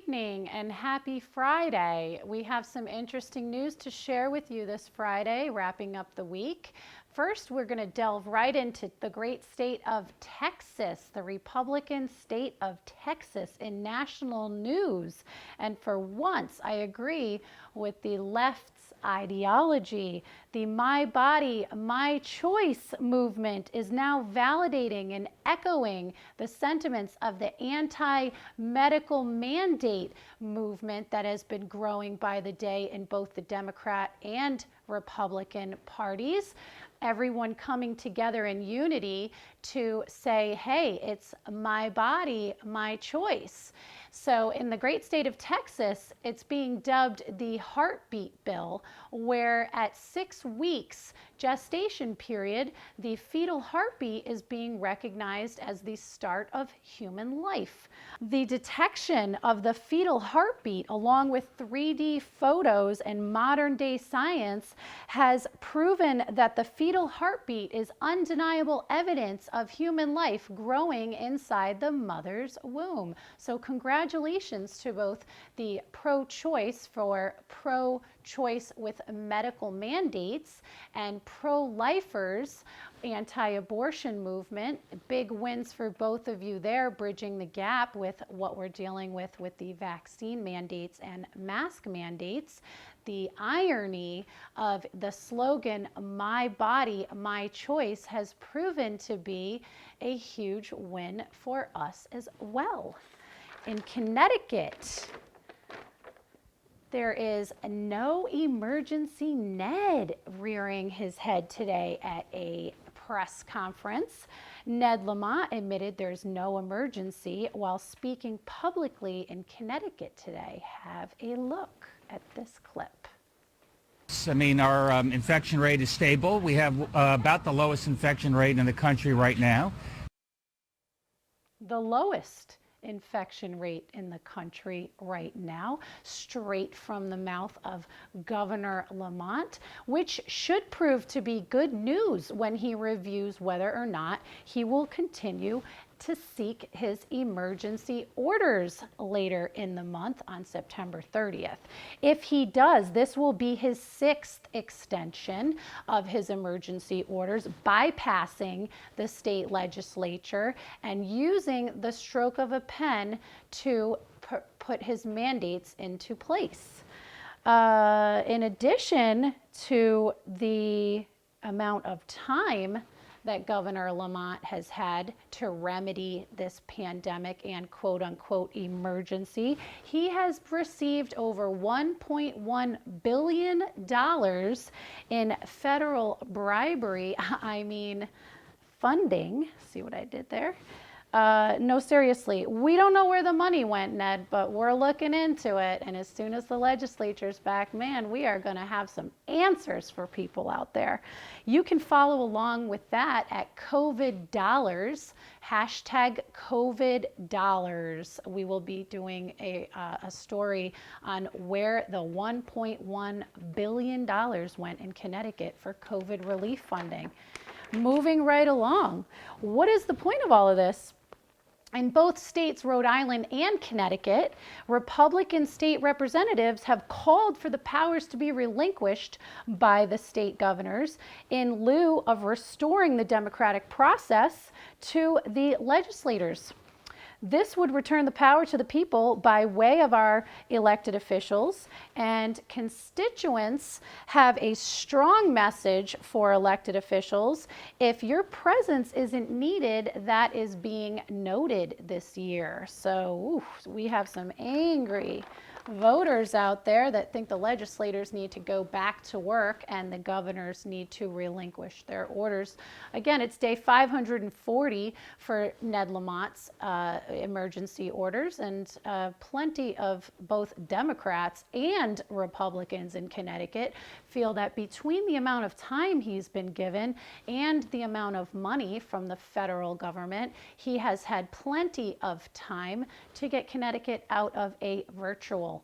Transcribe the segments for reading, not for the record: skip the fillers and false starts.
evening and happy Friday. We have some interesting news to share with you this Friday, wrapping up the week. First, we're going to delve right into the great state of Texas, the Republican state of Texas in national news. And for once, I agree with the left's ideology. The My Body, My Choice movement is now validating and echoing the sentiments of the anti-medical mandate movement that has been growing by the day in both the Democrat and Republican parties. Everyone coming together in unity to say, hey, it's my body, my choice. So in the great state of Texas, it's being dubbed the heartbeat bill, where at 6 weeks gestation period, the fetal heartbeat is being recognized as the start of human life. The detection of the fetal heartbeat, along with 3D photos and modern day science, has proven that the fetal heartbeat is undeniable evidence of human life growing inside the mother's womb. So congratulations to both the pro-choice with medical mandates and pro-lifers anti-abortion movement. Big wins for both of you there, bridging the gap with what we're dealing with the vaccine mandates and mask mandates. The irony of the slogan, my body, my choice, has proven to be a huge win for us as well. In Connecticut, there is no emergency Ned rearing his head today at a press conference. Ned Lamont admitted there's no emergency while speaking publicly in Connecticut today. Have a look at this clip. I mean, our infection rate is stable. We have about the lowest infection rate in the country right now. The lowest infection rate in the country right now, straight from the mouth of Governor Lamont, which should prove to be good news when he reviews whether or not he will continue to seek his emergency orders later in the month on September 30th. If he does, this will be his 6th extension of his emergency orders, bypassing the state legislature and using the stroke of a pen to put his mandates into place. In addition to the amount of time that Governor Lamont has had to remedy this pandemic and quote unquote emergency, he has received over $1.1 billion in federal bribery, funding. See what I did there? No, seriously, we don't know where the money went, Ned, but we're looking into it. And as soon as the legislature's back, man, we are going to have some answers for people out there. You can follow along with that at COVID Dollars, hashtag COVID Dollars. We will be doing a story on where the $1.1 billion went in Connecticut for COVID relief funding. Moving right along, what is the point of all of this? In both states, Rhode Island and Connecticut, Republican state representatives have called for the powers to be relinquished by the state governors in lieu of restoring the democratic process to the legislators. This would return the power to the people by way of our elected officials, and constituents have a strong message for elected officials. If your presence isn't needed, that is being noted this year. So we have some angry voters out there that think the legislators need to go back to work and the governors need to relinquish their orders. Again, it's day 540 for Ned Lamont's emergency orders, and plenty of both Democrats and Republicans in Connecticut feel that between the amount of time he's been given and the amount of money from the federal government, he has had plenty of time to get Connecticut out of a virtual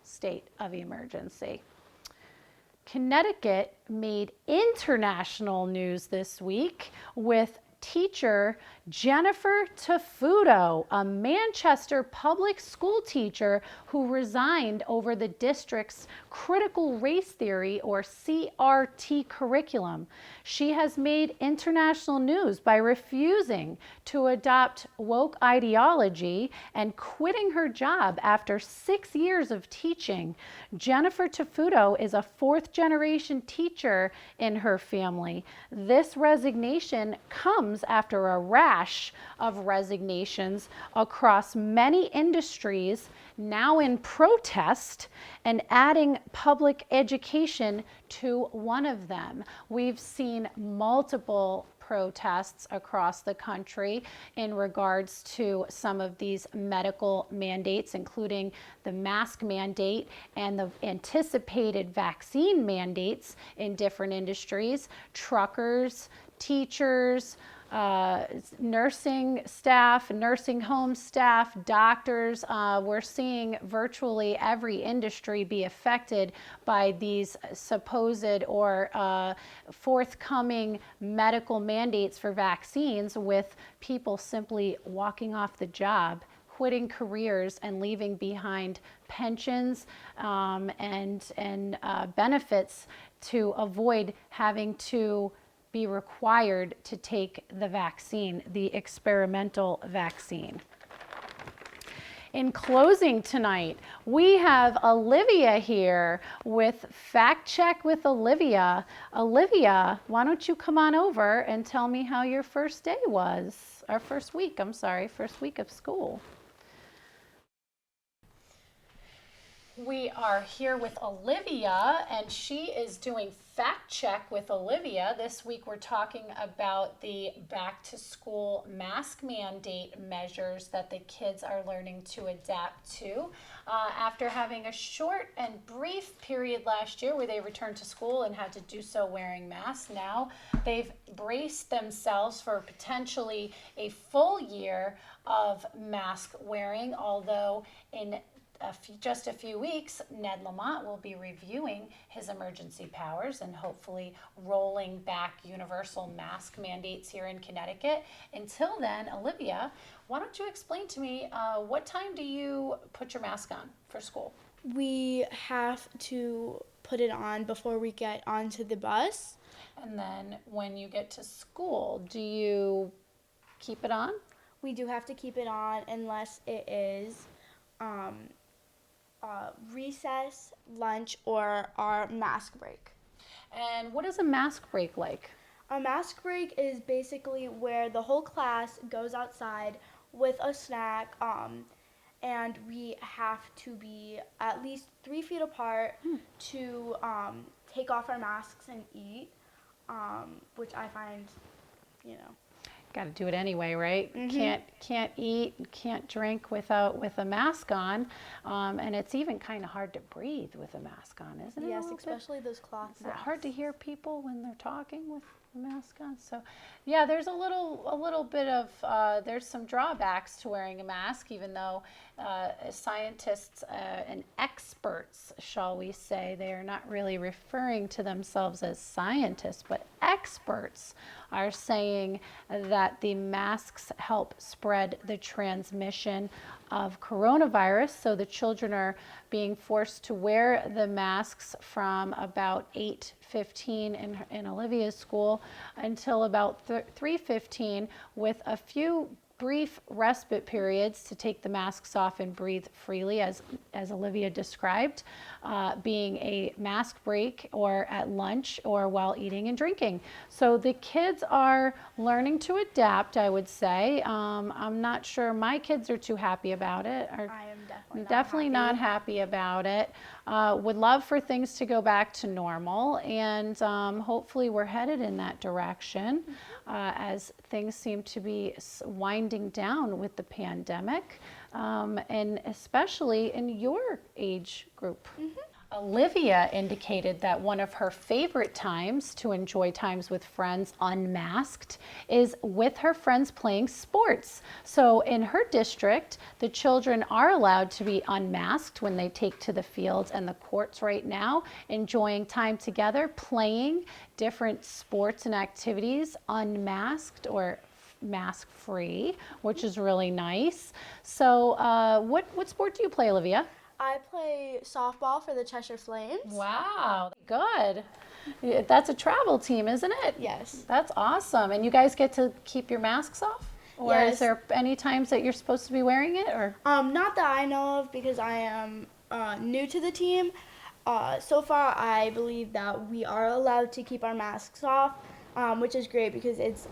state of emergency. Connecticut made international news this week with teacher Jennifer Tafuto, a Manchester public school teacher who resigned over the district's critical race theory or CRT curriculum. She has made international news by refusing to adopt woke ideology and quitting her job after 6 years of teaching. Jennifer Tafuto is a fourth-generation teacher in her family. This resignation comes after a rash of resignations across many industries now in protest, and adding public education to one of them. We've seen multiple protests across the country in regards to some of these medical mandates, including the mask mandate and the anticipated vaccine mandates in different industries. Truckers, teachers, nursing staff, nursing home staff, doctors. We're seeing virtually every industry be affected by these supposed or forthcoming medical mandates for vaccines, with people simply walking off the job, quitting careers, and leaving behind pensions and benefits to avoid having to be required to take the vaccine, the experimental vaccine. In closing tonight, we have Olivia here with Fact Check with Olivia. Olivia, why don't you come on over and tell me how your first day was, or first week of school. We are here with Olivia, and she is doing Fact Check with Olivia. This week we're talking about the back to school mask mandate measures that the kids are learning to adapt to. After having a short and brief period last year where they returned to school and had to do so wearing masks, now they've braced themselves for potentially a full year of mask wearing, although in just a few weeks, Ned Lamont will be reviewing his emergency powers and hopefully rolling back universal mask mandates here in Connecticut. Until then, Olivia, why don't you explain to me what time do you put your mask on for school? We have to put it on before we get onto the bus. And then when you get to school, do you keep it on? We do have to keep it on unless it is recess, lunch, or our mask break. And what is a mask break like? A mask break is basically where the whole class goes outside with a snack, and we have to be at least 3 feet apart to take off our masks and eat, which I find, Got to do it anyway, right? Mm-hmm. Can't eat, can't drink with a mask on, and it's even kind of hard to breathe with a mask on, isn't it? yes, especially those cloth Is it masks. hard to hear people when they're talking with the mask on? So, yeah, there's a little bit of there's some drawbacks to wearing a mask, even though scientists and experts, shall we say, they are not really referring to themselves as scientists, but experts are saying that the masks help spread the transmission of coronavirus. So the children are being forced to wear the masks from about 8:15 in Olivia's school until about 3:15, with a few brief respite periods to take the masks off and breathe freely, as Olivia described, being a mask break or at lunch or while eating and drinking. So the kids are learning to adapt, I would say. I'm not sure my kids are too happy about it. I am I'm definitely definitely not happy about it. Would love for things to go back to normal, and hopefully we're headed in that direction as things seem to be winding down with the pandemic, and especially in your age group. Olivia indicated that one of her favorite times to enjoy times with friends unmasked is with her friends playing sports. So in her district, the children are allowed to be unmasked when they take to the fields and the courts right now, enjoying time together, playing different sports and activities unmasked or mask free, which is really nice. So what sport do you play, Olivia? I play softball for the Cheshire Flames. Wow, good. That's a travel team, isn't it? Yes. That's awesome. And you guys get to keep your masks off? Or is Yes. there any times that you're supposed to be wearing it? Or Not that I know of, because I am new to the team. So far, I believe that we are allowed to keep our masks off, which is great because it's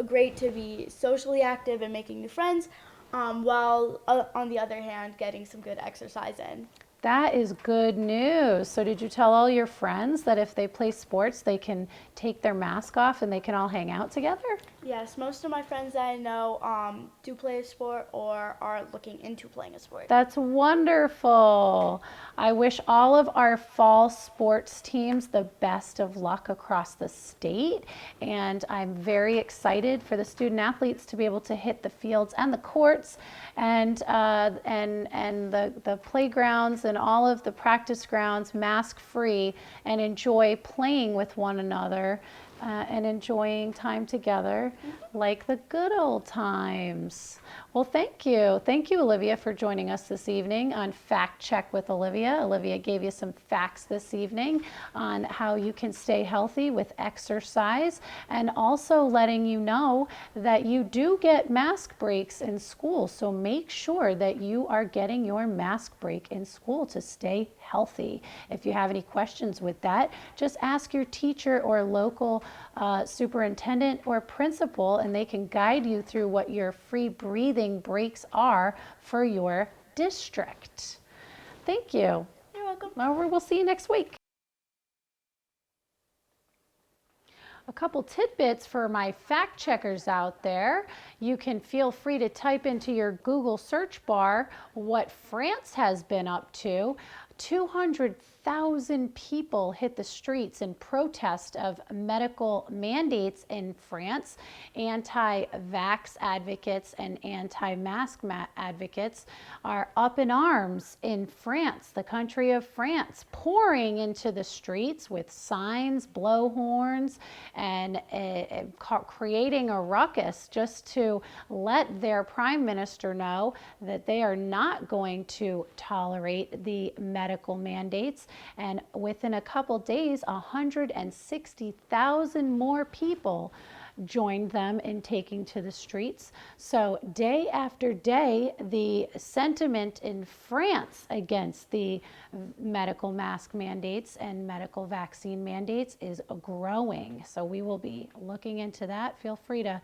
great to be socially active and making new friends, while on the other hand, getting some good exercise in. that is good news. So did you tell all your friends that if they play sports, they can take their mask off and they can all hang out together? Yes, most of my friends that I know do play a sport or are looking into playing a sport. That's wonderful. I wish all of our fall sports teams the best of luck across the state. And I'm very excited for the student athletes to be able to hit the fields and the courts and the playgrounds and all of the practice grounds mask free and enjoy playing with one another. And enjoying time together like the good old times. Well, thank you. Thank you, Olivia, for joining us this evening on Fact Check with Olivia. Olivia gave you some facts this evening on how you can stay healthy with exercise, and also letting you know that you do get mask breaks in school. So make sure that you are getting your mask break in school to stay healthy. If you have any questions with that, just ask your teacher or local superintendent or principal, and they can guide you through what your free breathing breaks are for your district. Thank you. You're welcome. We'll see you next week. A couple tidbits for my fact checkers out there. You can feel free to type into your Google search bar what France has been up to. 200,000 people hit the streets in protest of medical mandates in France. Anti-vax advocates and anti-mask advocates are up in arms in France, the country of France, pouring into the streets with signs, blowhorns, and creating a ruckus just to let their prime minister know that they are not going to tolerate the medical mandates. And within a couple days, 160,000 more people joined them in taking to the streets. So day after day, the sentiment in France against the medical mask mandates and medical vaccine mandates is growing. So we will be looking into that. Feel free to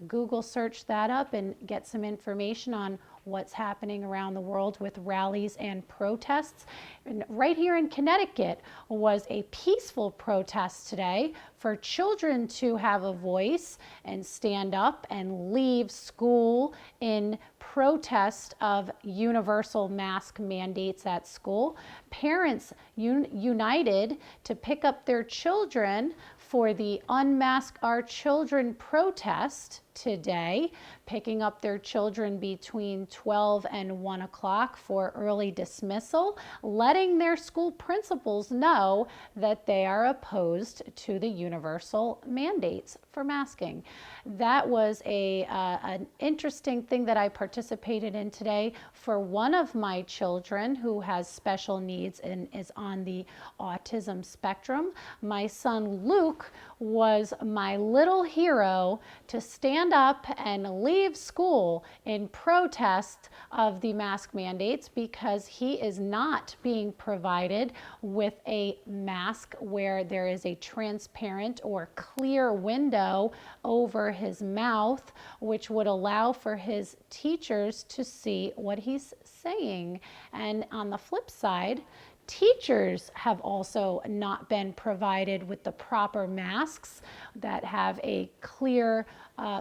Google search that up and get some information on what's happening around the world with rallies and protests. And right here in Connecticut was a peaceful protest today for children to have a voice and stand up and leave school in protest of universal mask mandates at school. Parents united to pick up their children for the Unmask Our Children protest today, picking up their children between 12 and 1 o'clock for early dismissal, letting their school principals know that they are opposed to the universal mandates for masking. That was an interesting thing that I participated in today for one of my children who has special needs and is on the autism spectrum. My son Luke was my little hero to stand up and leave school in protest of the mask mandates because he is not being provided with a mask where there is a transparent or clear window over his mouth, which would allow for his teachers to see what he's saying. And on the flip side, teachers have also not been provided with the proper masks that have a clear,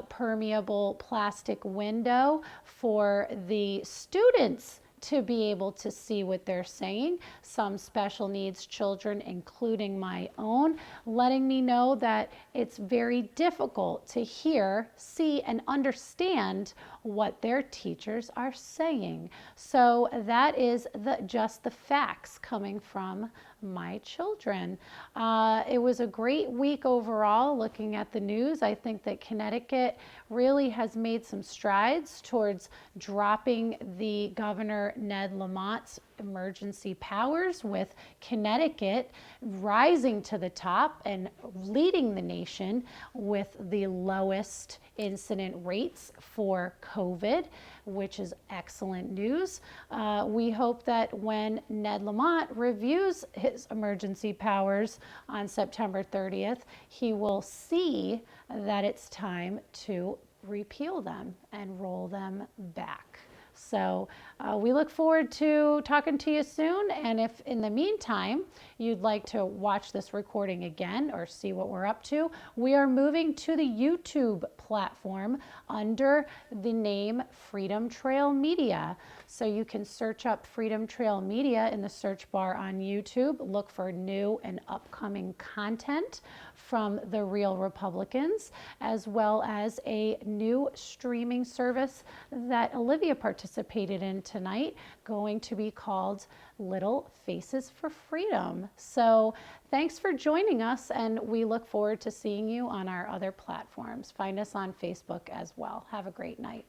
permeable plastic window for the students to be able to see what they're saying. Some special needs children, including my own, letting me know that it's very difficult to hear, see, and understand what their teachers are saying. So that is just the facts coming from my children. It was a great week overall looking at the news. I think that Connecticut really has made some strides towards dropping the Governor Ned Lamont's emergency powers, with Connecticut rising to the top and leading the nation with the lowest incident rates for COVID, which is excellent news. We hope that when Ned Lamont reviews his emergency powers on September 30th, he will see that it's time to repeal them and roll them back. So we look forward to talking to you soon. And if in the meantime you'd like to watch this recording again or see what we're up to, we are moving to the YouTube platform under the name Freedom Trail Media. So you can search up Freedom Trail Media in the search bar on YouTube, look for new and upcoming content from the Real Republicans, as well as a new streaming service that Olivia participated in tonight, going to be called Little Faces for Freedom. So thanks for joining us, and we look forward to seeing you on our other platforms. Find us on Facebook as well. Have a great night.